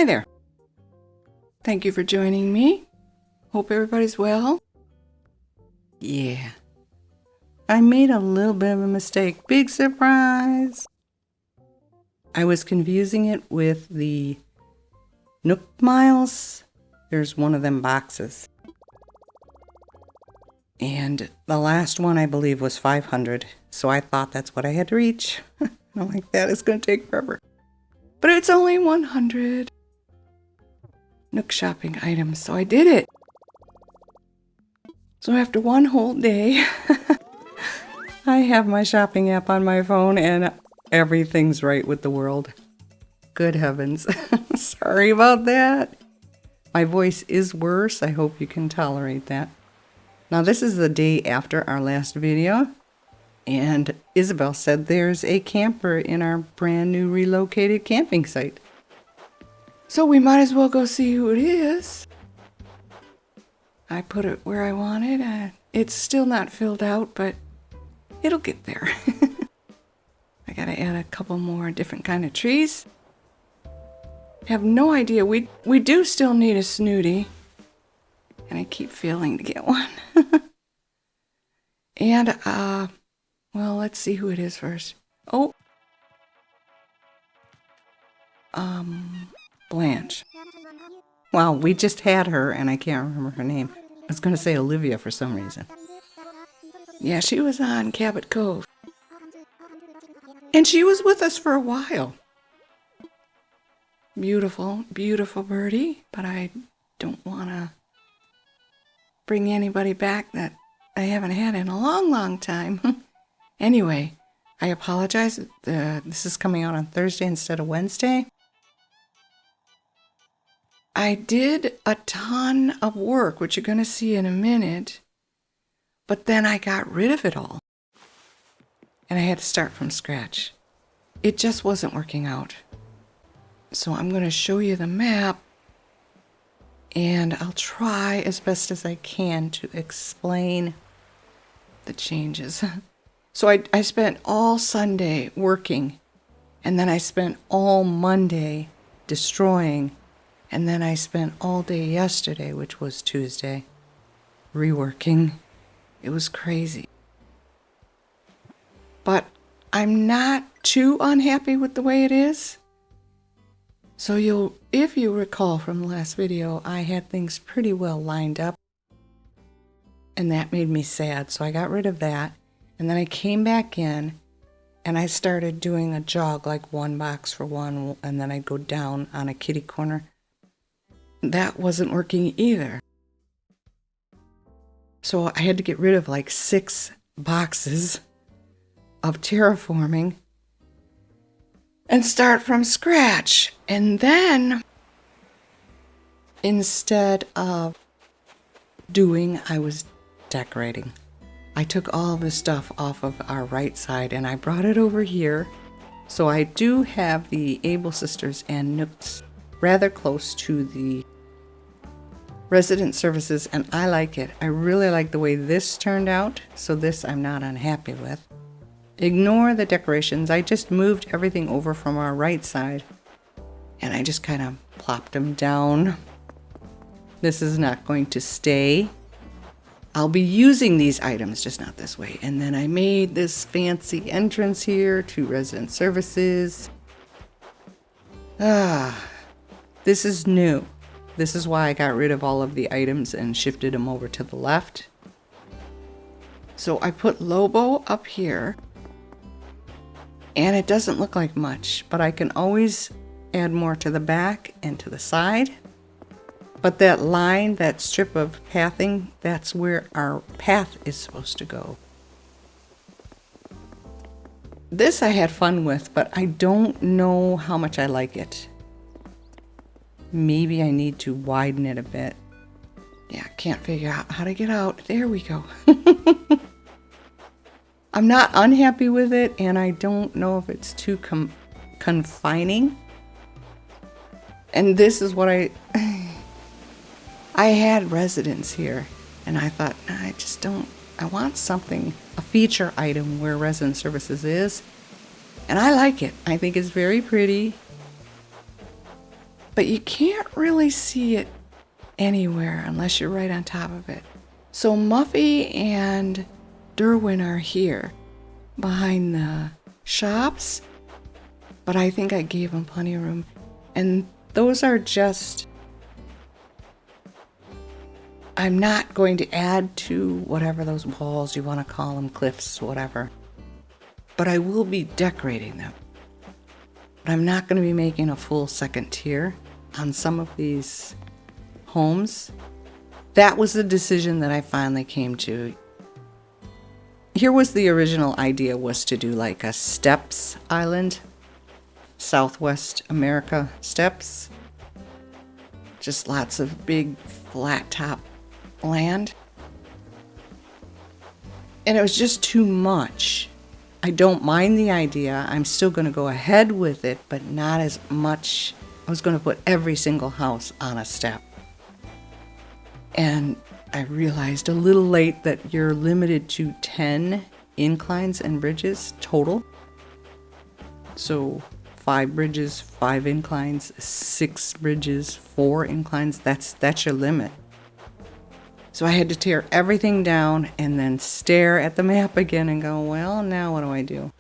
Hi there. Thank you for joining me. Hope everybody's well. Yeah. I made a little bit of a mistake. Big surprise. I was confusing it with the Nook Miles. There's one of them boxes. And the last one I believe was 500. So I thought that's what I had to reach. I'm like, that is going to take forever. But it's only 100 Nook shopping items. So I did it. So after one whole day, I have my shopping app on my phone and everything's right with the world. Good heavens. Sorry about that. My voice is worse. I hope you can tolerate that. Now this is the day after our last video. And Isabel said there's a camper in our brand new relocated camping site. So we might as well go see who it is. I put it where I wanted. It's still not filled out, but it'll get there. I gotta add a couple more different kind of trees. Have no idea. We do still need a snooty. And I keep failing to get one. And, well, let's see who it is first. Oh. Blanche. Wow, we just had her, and I can't remember her name. I was going to say Olivia for some reason. Yeah, she was on Cabot Cove. And she was with us for a while. Beautiful, beautiful birdie, but I don't want to bring anybody back that I haven't had in a long, long time. Anyway, I apologize. This is coming out on Thursday instead of Wednesday. I did a ton of work, which you're going to see in a minute, but then I got rid of it all. And I had to start from scratch. It just wasn't working out. So I'm going to show you the map, and I'll try as best as I can to explain the changes. So I spent all Sunday working, and then I spent all Monday destroying, and then I spent all day yesterday, which was Tuesday, reworking. It was crazy. But I'm not too unhappy with the way it is. So if you recall from the last video, I had things pretty well lined up. And that made me sad, so I got rid of that. And then I came back in, and I started doing a jog, like one box for one, and then I'd go down on a kitty corner. That wasn't working either. So I had to get rid of like 6 boxes of terraforming and start from scratch. And then, instead of doing, I was decorating. I took all the stuff off of our right side and I brought it over here. So I do have the Able Sisters and Nooks rather close to the resident services, and I like it. I really like the way this turned out, so this I'm not unhappy with. Ignore the decorations. I just moved everything over from our right side, and I just kind of plopped them down. This is not going to stay. I'll be using these items, just not this way. And then I made this fancy entrance here to resident services. This is new. This is why I got rid of all of the items and shifted them over to the left. So I put Lobo up here, and it doesn't look like much, but I can always add more to the back and to the side. But that line, that strip of pathing, that's where our path is supposed to go. This I had fun with, but I don't know how much I like it. Maybe I need to widen it a bit. Yeah, can't figure out how to get out. There we go. I'm not unhappy with it, and I don't know if it's too confining. And this is what I had residents here, and I thought, I just don't, I want something, a feature item where resident services is. And I like it. I think it's very pretty. but you can't really see it anywhere unless you're right on top of it. So Muffy and Derwin are here behind the shops, but I think I gave them plenty of room. And those are just, I'm not going to add to whatever those walls you want to call them, cliffs, whatever. But I will be decorating them. But I'm not going to be making a full second tier on some of these homes. That was the decision that I finally came to. Here was the original idea, was to do like a steps island, Southwest America steps. Just lots of big flat top land. And it was just too much. I don't mind the idea. I'm still going to go ahead with it, but not as much. I was going to put every single house on a step. And I realized a little late that you're limited to 10 inclines and bridges total. So 5 bridges, 5 inclines, 6 bridges, 4 inclines. That's your limit. So I had to tear everything down and then stare at the map again and go, well, now what do I do?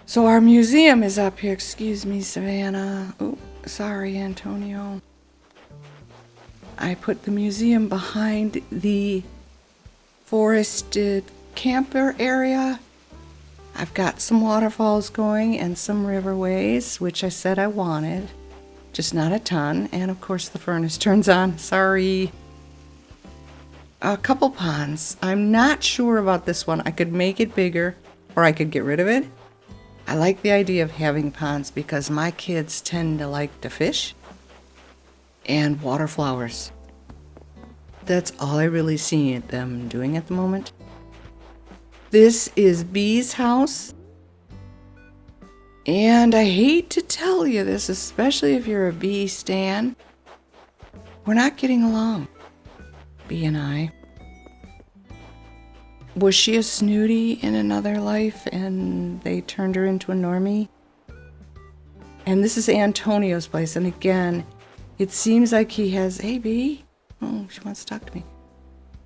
So our museum is up here. Excuse me, Savannah. Oh, sorry, Antonio. I put the museum behind the forested camper area. I've got some waterfalls going and some riverways, which I said I wanted, just not a ton. And of course the furnace turns on. Sorry. A couple ponds. I'm not sure about this one. I could make it bigger or I could get rid of it. I like the idea of having ponds because my kids tend to like to fish and water flowers. That's all I really see them doing at the moment. This is Bee's house. And I hate to tell you this, especially if you're a Bee stan. We're not getting along, Bee and I. Was she a snooty in another life and they turned her into a normie? And this is Antonio's place. And again, it seems like he has, hey, Bee. Oh, she wants to talk to me.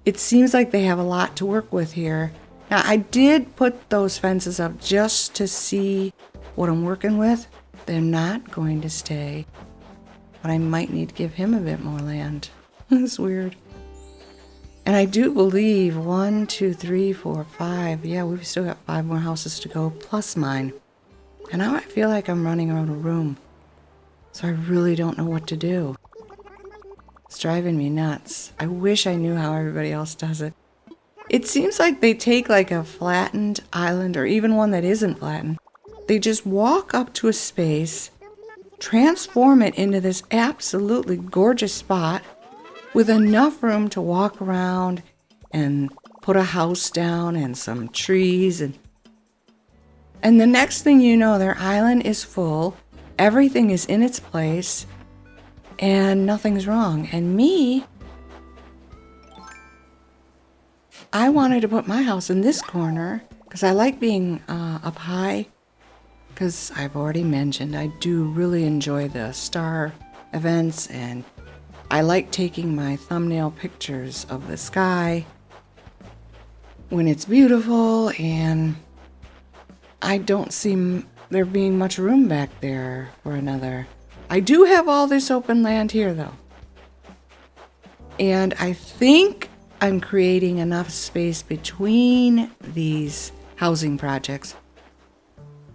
It seems like they have a lot to work with here. Now, I did put those fences up just to see what I'm working with. They're not going to stay. But I might need to give him a bit more land. That's weird. And I do believe 1, 2, 3, 4, 5. Yeah, we've still got 5 more houses to go, plus mine. And now I feel like I'm running out of room. So I really don't know what to do. It's driving me nuts. I wish I knew how everybody else does it. It seems like they take like a flattened island or even one that isn't flattened. They just walk up to a space, transform it into this absolutely gorgeous spot with enough room to walk around and put a house down and some trees. And the next thing you know, their island is full. Everything is in its place and nothing's wrong. And me, I wanted to put my house in this corner because I like being up high, because I've already mentioned I do really enjoy the star events and I like taking my thumbnail pictures of the sky when it's beautiful, and I don't see there being much room back there for another. I do have all this open land here though. And I think I'm creating enough space between these housing projects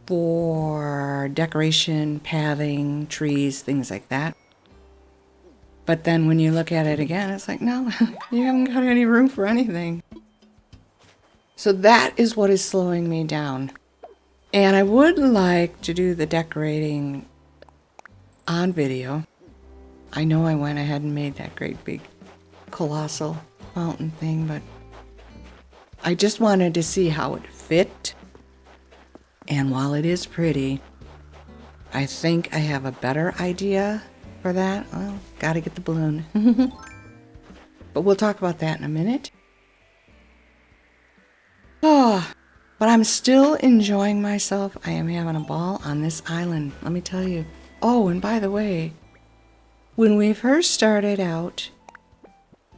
for decoration, pathing, trees, things like that. But then when you look at it again, it's like, no, you haven't got any room for anything. So that is what is slowing me down. And I would like to do the decorating on video. I know I went ahead and made that great big colossal fountain thing, but I just wanted to see how it fit. And while it is pretty, I think I have a better idea for that. Well, gotta get the balloon. But we'll talk about that in a minute. Oh, but I'm still enjoying myself. I am having a ball on this island. Let me tell you, Oh, and by the way, when we first started out,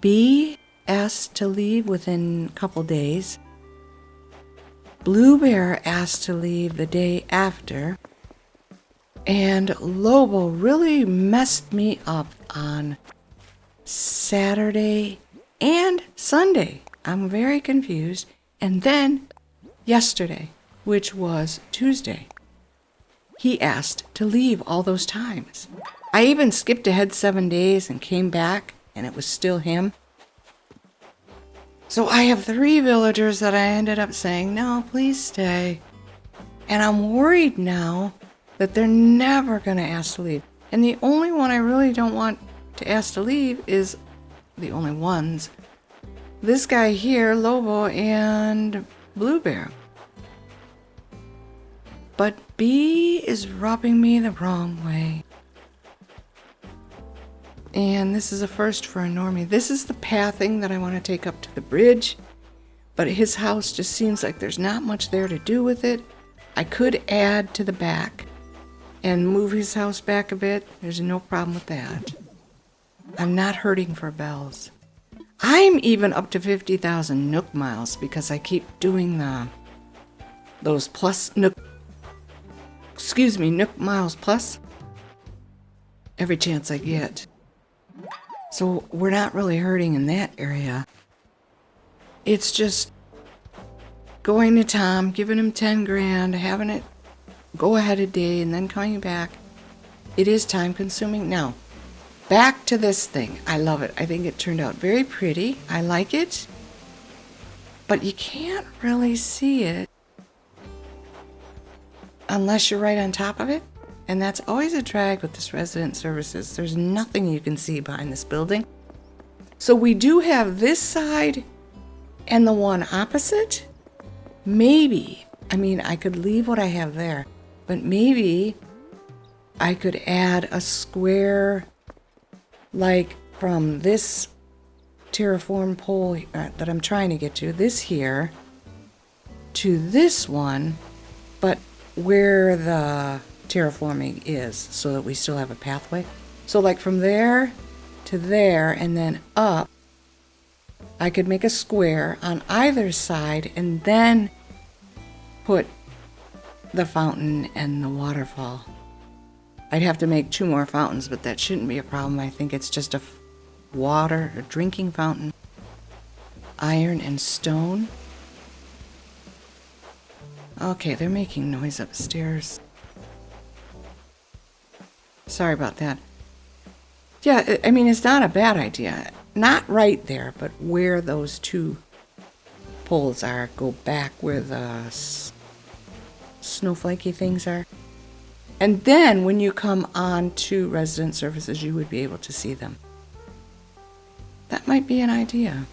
B asked to leave within a couple days. Blue Bear asked to leave the day after. And Lobo really messed me up on Saturday and Sunday. I'm very confused. And then yesterday, which was Tuesday, he asked to leave all those times. I even skipped ahead 7 days and came back, and it was still him. So I have 3 villagers that I ended up saying, no, please stay. And I'm worried now that they're never going to ask to leave. And the only one I really don't want to ask to leave is the only ones. This guy here, Lobo, and Blue Bear. But B is rubbing me the wrong way. And this is a first for a normie. This is the pathing that I want to take up to the bridge. But his house just seems like there's not much there to do with it. I could add to the back and move his house back a bit. There's no problem with that. I'm not hurting for bells. I'm even up to 50,000 Nook miles because I keep doing those plus Nook miles plus every chance I get. So we're not really hurting in that area. It's just going to Tom, giving him 10 grand, having it go ahead a day, and then coming back. It is time consuming. Now, back to this thing. I love it. I think it turned out very pretty. I like it. But you can't really see it unless you're right on top of it. And that's always a drag with this resident services. There's nothing you can see behind this building. So we do have this side and the one opposite. Maybe, I could leave what I have there, but maybe I could add a square like from this terraform pole that I'm trying to get to, this here, to this one, but where the terraforming is, so that we still have a pathway. So like from there to there and then up, I could make a square on either side and then put the fountain and the waterfall. I'd have to make 2 more fountains, but that shouldn't be a problem. I think it's just a drinking fountain, iron and stone. Okay, they're making noise upstairs. Sorry about that. Yeah, it's not a bad idea. Not right there, but where those 2 poles are, go back where the snowflakey things are. And then when you come on to resident services, you would be able to see them. That might be an idea.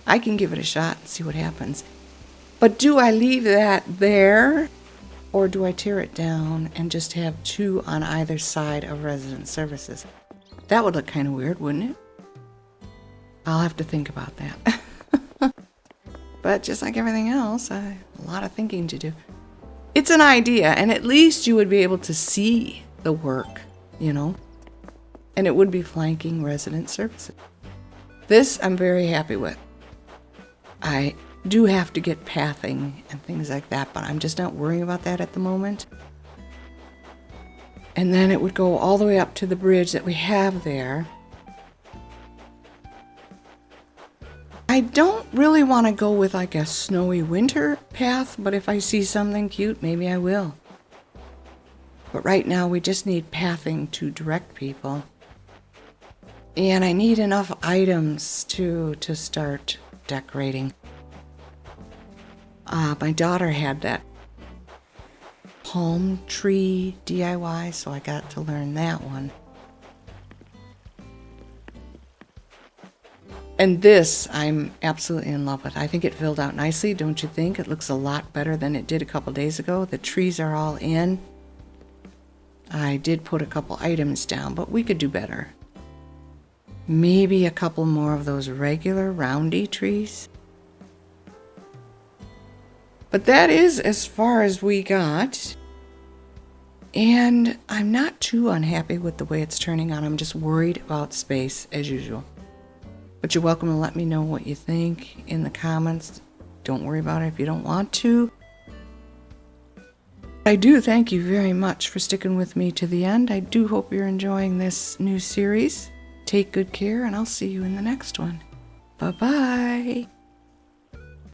I can give it a shot and see what happens. But do I leave that there, or do I tear it down and just have 2 on either side of resident services? That would look kind of weird, wouldn't it? I'll have to think about that. But just like everything else, a lot of thinking to do. It's an idea, and at least you would be able to see the work, And it would be flanking resident services. This I'm very happy with. I do have to get pathing and things like that, but I'm just not worrying about that at the moment. And then it would go all the way up to the bridge that we have there. I don't really want to go with like a snowy winter path, but if I see something cute, maybe I will. But right now we just need pathing to direct people. And I need enough items to start decorating. My daughter had that palm tree DIY, so I got to learn that one. And this I'm absolutely in love with. I think it filled out nicely, don't you think? It looks a lot better than it did a couple days ago. The trees are all in. I did put a couple items down, but we could do better. Maybe a couple more of those regular roundy trees. But that is as far as we got. And I'm not too unhappy with the way it's turning out. I'm just worried about space as usual. But you're welcome to let me know what you think in the comments. Don't worry about it if you don't want to. I do thank you very much for sticking with me to the end. I do hope you're enjoying this new series. Take good care, and I'll see you in the next one. Bye-bye.